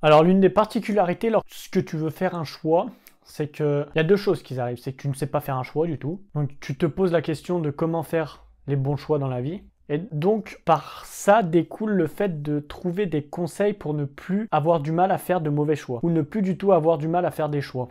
Alors l'une des particularités lorsque tu veux faire un choix, c'est qu'il y a deux choses qui arrivent. C'est que tu ne sais pas faire un choix du tout. Donc tu te poses la question de comment faire les bons choix dans la vie. Et donc par ça découle le fait de trouver des conseils pour ne plus avoir du mal à faire de mauvais choix. Ou ne plus du tout avoir du mal à faire des choix.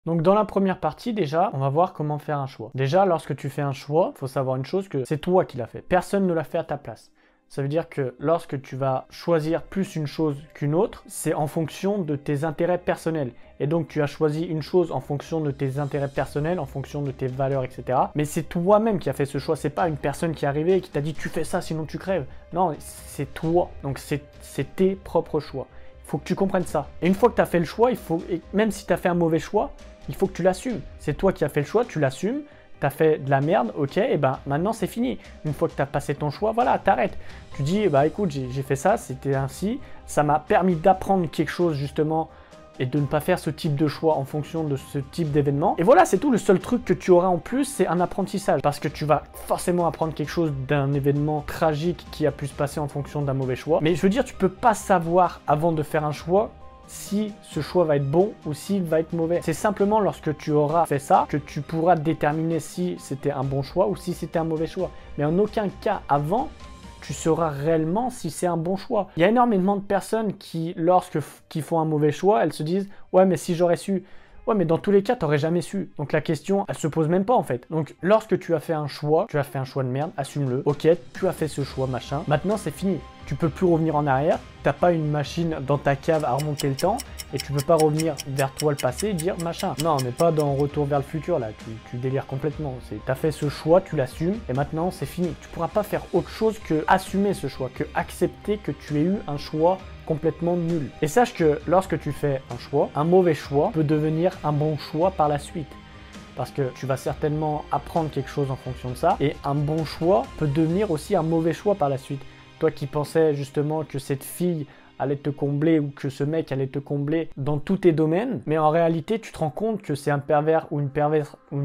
Donc dans la première partie, déjà, on va voir comment faire un choix. Déjà, lorsque tu fais un choix, il faut savoir une chose, que c'est toi qui l'as fait. Personne ne l'a fait à ta place. Ça veut dire que lorsque tu vas choisir plus une chose qu'une autre, c'est en fonction de tes intérêts personnels. Et donc tu as choisi une chose en fonction de tes intérêts personnels, en fonction de tes valeurs, etc. Mais c'est toi-même qui as fait ce choix. C'est pas une personne qui est arrivée et qui t'a dit tu fais ça sinon tu crèves. Non, c'est toi. Donc c'est tes propres choix. Il faut que tu comprennes ça. Et une fois que tu as fait le choix, et même si tu as fait un mauvais choix, il faut que tu l'assumes. C'est toi qui as fait le choix, tu l'assumes. Tu as fait de la merde, ok, et ben maintenant c'est fini. Une fois que tu as passé ton choix, voilà, t'arrêtes. Tu dis, bah écoute, j'ai fait ça, c'était ainsi. Ça m'a permis d'apprendre quelque chose justement et de ne pas faire ce type de choix en fonction de ce type d'événement. Et voilà, c'est tout. Le seul truc que tu auras en plus, c'est un apprentissage. Parce que tu vas forcément apprendre quelque chose d'un événement tragique qui a pu se passer en fonction d'un mauvais choix. Mais je veux dire, tu peux pas savoir avant de faire un choix si ce choix va être bon ou s'il va être mauvais. C'est simplement lorsque tu auras fait ça que tu pourras déterminer si c'était un bon choix ou si c'était un mauvais choix. Mais en aucun cas avant, tu sauras réellement si c'est un bon choix. Il y a énormément de personnes qui font un mauvais choix, elles se disent « Ouais, mais si j'aurais su… » Ouais, mais dans tous les cas, tu n'aurais jamais su. Donc la question, elle se pose même pas en fait. Donc lorsque tu as fait un choix de merde, assume-le. Ok, tu as fait ce choix, machin. Maintenant, c'est fini. Tu peux plus revenir en arrière. T'as pas une machine dans ta cave à remonter le temps et tu peux pas revenir vers toi le passé et dire machin. Non, on n'est pas dans Retour vers le futur là. Tu délires complètement. T'as fait ce choix, tu l'assumes et maintenant c'est fini. Tu pourras pas faire autre chose que assumer ce choix, que accepter que tu aies eu un choix complètement nul. Et sache que lorsque tu fais un choix, un mauvais choix peut devenir un bon choix par la suite. Parce que tu vas certainement apprendre quelque chose en fonction de ça. Et un bon choix peut devenir aussi un mauvais choix par la suite. Toi qui pensais justement que cette fille allait te combler ou que ce mec allait te combler dans tous tes domaines, mais en réalité tu te rends compte que c'est un pervers ou une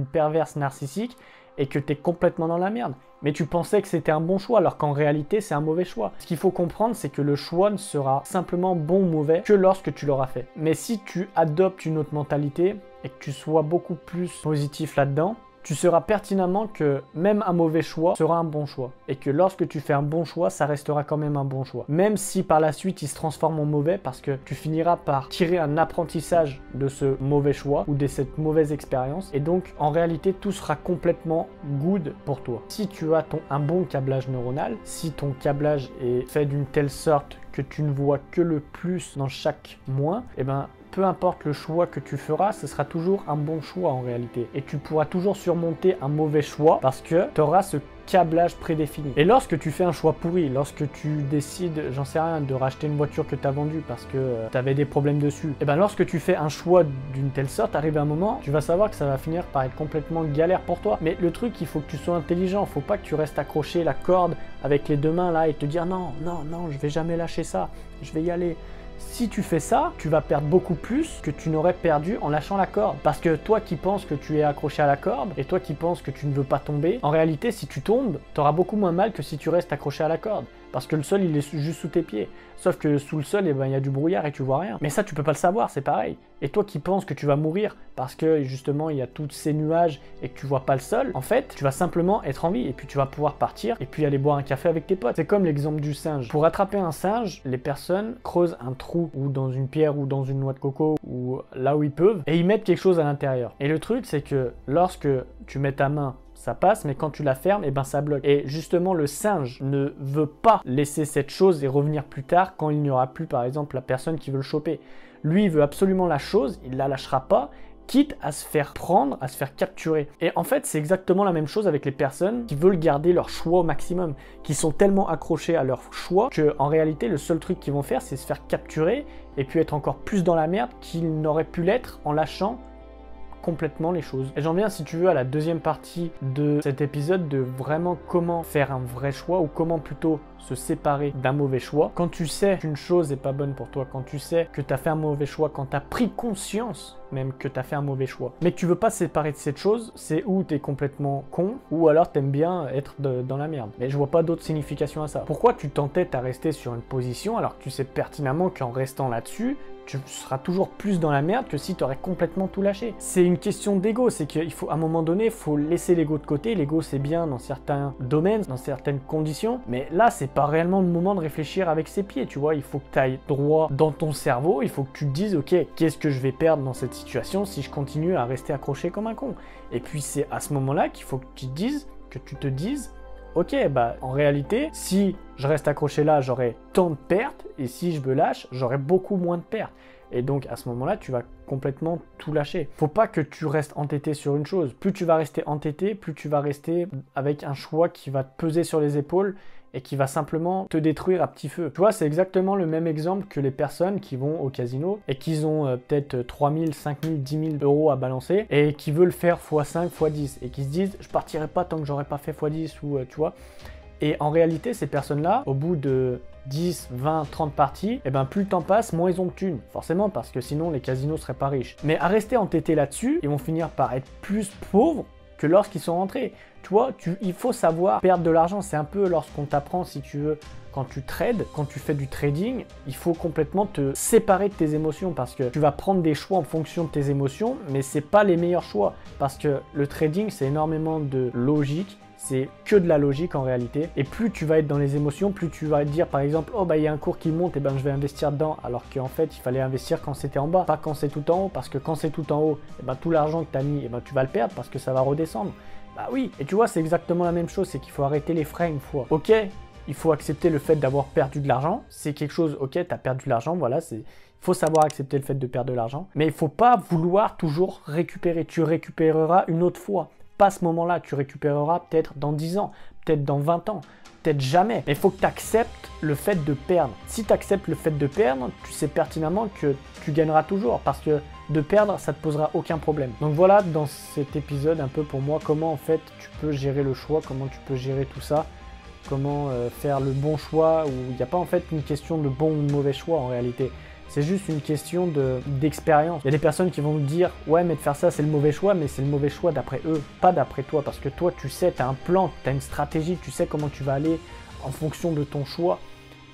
perverse narcissique et que tu es complètement dans la merde. Mais tu pensais que c'était un bon choix alors qu'en réalité c'est un mauvais choix. Ce qu'il faut comprendre, c'est que le choix ne sera simplement bon ou mauvais que lorsque tu l'auras fait. Mais si tu adoptes une autre mentalité et que tu sois beaucoup plus positif là-dedans, tu sauras pertinemment que même un mauvais choix sera un bon choix. Et que lorsque tu fais un bon choix, ça restera quand même un bon choix. Même si par la suite il se transforme en mauvais parce que tu finiras par tirer un apprentissage de ce mauvais choix ou de cette mauvaise expérience. Et donc en réalité tout sera complètement good pour toi. Si tu as un bon câblage neuronal, si ton câblage est fait d'une telle sorte que tu ne vois que le plus dans chaque moins, et ben peu importe le choix que tu feras, ce sera toujours un bon choix en réalité. Et tu pourras toujours surmonter un mauvais choix parce que tu auras ce câblage prédéfini. Et lorsque tu fais un choix pourri, lorsque tu décides, j'en sais rien, de racheter une voiture que tu as vendue parce que tu avais des problèmes dessus, et ben lorsque tu fais un choix d'une telle sorte, arrive un moment, tu vas savoir que ça va finir par être complètement galère pour toi. Mais le truc, il faut que tu sois intelligent, faut pas que tu restes accroché la corde avec les deux mains là et te dire non, non, non, je vais jamais lâcher ça, je vais y aller. Si tu fais ça, tu vas perdre beaucoup plus que tu n'aurais perdu en lâchant la corde. Parce que toi qui penses que tu es accroché à la corde et toi qui penses que tu ne veux pas tomber, en réalité, si tu tombes, tu auras beaucoup moins mal que si tu restes accroché à la corde. Parce que le sol, il est juste sous tes pieds. Sauf que sous le sol, eh ben, il y a du brouillard et tu vois rien. Mais ça, tu peux pas le savoir, c'est pareil. Et toi qui penses que tu vas mourir parce que justement, il y a tous ces nuages et que tu vois pas le sol, en fait, tu vas simplement être en vie et puis tu vas pouvoir partir et puis aller boire un café avec tes potes. C'est comme l'exemple du singe. Pour attraper un singe, les personnes creusent un trou ou dans une pierre ou dans une noix de coco ou là où ils peuvent et ils mettent quelque chose à l'intérieur. Et le truc, c'est que lorsque tu mets ta main, ça passe, mais quand tu la fermes, et ben ça bloque. Et justement, le singe ne veut pas laisser cette chose et revenir plus tard quand il n'y aura plus, par exemple, la personne qui veut le choper. Lui, il veut absolument la chose, il la lâchera pas, quitte à se faire prendre, à se faire capturer. Et en fait, c'est exactement la même chose avec les personnes qui veulent garder leur choix au maximum, qui sont tellement accrochés à leur choix que, en réalité, le seul truc qu'ils vont faire, c'est se faire capturer et puis être encore plus dans la merde qu'ils n'auraient pu l'être en lâchant complètement les choses. Et j'en viens, si tu veux, à la deuxième partie de cet épisode de vraiment comment faire un vrai choix ou comment plutôt se séparer d'un mauvais choix. Quand tu sais qu'une chose n'est pas bonne pour toi, quand tu sais que tu as fait un mauvais choix, quand tu as pris conscience même que tu as fait un mauvais choix, mais que tu veux pas te séparer de cette chose, c'est où tu es complètement con ou alors tu aimes bien être dans la merde. Mais je vois pas d'autre signification à ça. Pourquoi tu t'entêtes à rester sur une position alors que tu sais pertinemment qu'en restant là-dessus, tu seras toujours plus dans la merde que si tu aurais complètement tout lâché. C'est une question d'ego, c'est qu'il faut à un moment donné, il faut laisser l'ego de côté. L'ego c'est bien dans certains domaines, dans certaines conditions, mais là c'est pas réellement le moment de réfléchir avec ses pieds, tu vois. Il faut que tu ailles droit dans ton cerveau, il faut que tu te dises ok, qu'est-ce que je vais perdre dans cette situation si je continue à rester accroché comme un con. Et puis c'est à ce moment-là qu'il faut que tu te dises ok, bah en réalité, si je reste accroché là, j'aurai tant de pertes, et si je me lâche, j'aurai beaucoup moins de pertes. Et donc à ce moment-là, tu vas complètement tout lâcher. Faut pas que tu restes entêté sur une chose. Plus tu vas rester entêté, plus tu vas rester avec un choix qui va te peser sur les épaules et qui va simplement te détruire à petit feu. Tu vois, c'est exactement le même exemple que les personnes qui vont au casino et qui ont peut-être 3 000, 5 000, 10 000 euros à balancer et qui veulent faire x5, x10 et qui se disent « je partirai pas tant que j'aurai pas fait x10 » ou tu vois. Et en réalité, ces personnes-là, au bout de 10, 20, 30 parties, et ben plus le temps passe, moins ils ont de thunes. Forcément, parce que sinon les casinos seraient pas riches. Mais à rester entêtés là-dessus, ils vont finir par être plus pauvres que lorsqu'ils sont rentrés. Tu vois, il faut savoir perdre de l'argent. C'est un peu lorsqu'on t'apprend, si tu veux, quand tu trades, quand tu fais du trading, il faut complètement te séparer de tes émotions parce que tu vas prendre des choix en fonction de tes émotions, mais c'est pas les meilleurs choix parce que le trading, c'est énormément de logique. C'est que de la logique en réalité. Et plus tu vas être dans les émotions, plus tu vas te dire par exemple, oh bah il y a un cours qui monte, et ben je vais investir dedans. Alors qu'en fait, il fallait investir quand c'était en bas, pas quand c'est tout en haut. Parce que quand c'est tout en haut, et ben tout l'argent que tu as mis, et ben tu vas le perdre parce que ça va redescendre. Bah oui. Et tu vois, c'est exactement la même chose. C'est qu'il faut arrêter les frais une fois. Ok, il faut accepter le fait d'avoir perdu de l'argent. C'est quelque chose, ok, tu as perdu de l'argent, voilà, il faut savoir accepter le fait de perdre de l'argent. Mais il ne faut pas vouloir toujours récupérer. Tu récupéreras une autre fois. Pas à ce moment-là, tu récupéreras peut-être dans 10 ans, peut-être dans 20 ans, peut-être jamais. Mais il faut que tu acceptes le fait de perdre. Si tu acceptes le fait de perdre, tu sais pertinemment que tu gagneras toujours parce que de perdre, ça ne te posera aucun problème. Donc voilà, dans cet épisode, un peu pour moi, comment en fait tu peux gérer le choix, comment tu peux gérer tout ça, comment faire le bon choix, où il n'y a pas en fait une question de bon ou de mauvais choix en réalité. C'est juste une question d'expérience. Il y a des personnes qui vont me dire « Ouais, mais de faire ça, c'est le mauvais choix, mais c'est le mauvais choix d'après eux, pas d'après toi. » Parce que toi, tu sais, tu as un plan, tu as une stratégie, tu sais comment tu vas aller en fonction de ton choix.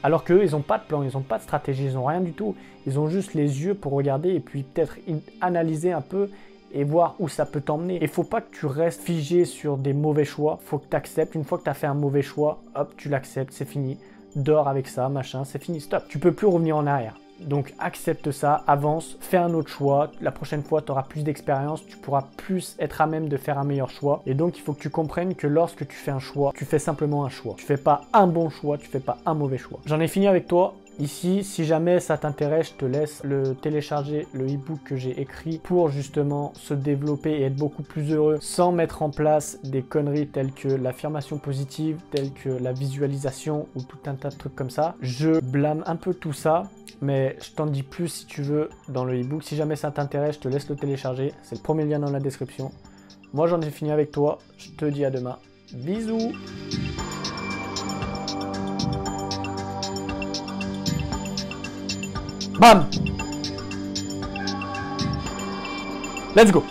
Alors qu'eux, ils n'ont pas de plan, ils n'ont pas de stratégie, ils n'ont rien du tout. Ils ont juste les yeux pour regarder et puis peut-être analyser un peu et voir où ça peut t'emmener. Il ne faut pas que tu restes figé sur des mauvais choix. Il faut que tu acceptes. Une fois que tu as fait un mauvais choix, hop, tu l'acceptes, c'est fini. Dors avec ça, machin, c'est fini, stop. Tu peux plus revenir en arrière. Donc accepte ça, avance, fais un autre choix. La prochaine fois, tu auras plus d'expérience, tu pourras plus être à même de faire un meilleur choix. Et donc, il faut que tu comprennes que lorsque tu fais un choix, tu fais simplement un choix. Tu fais pas un bon choix, tu fais pas un mauvais choix. J'en ai fini avec toi. Ici, si jamais ça t'intéresse, je te laisse le télécharger, le e-book que j'ai écrit pour justement se développer et être beaucoup plus heureux sans mettre en place des conneries telles que l'affirmation positive, telles que la visualisation ou tout un tas de trucs comme ça. Je blâme un peu tout ça, mais je t'en dis plus si tu veux dans le e-book. Si jamais ça t'intéresse, je te laisse le télécharger. C'est le premier lien dans la description. Moi, j'en ai fini avec toi. Je te dis à demain. Bisous! Bam! Let's go!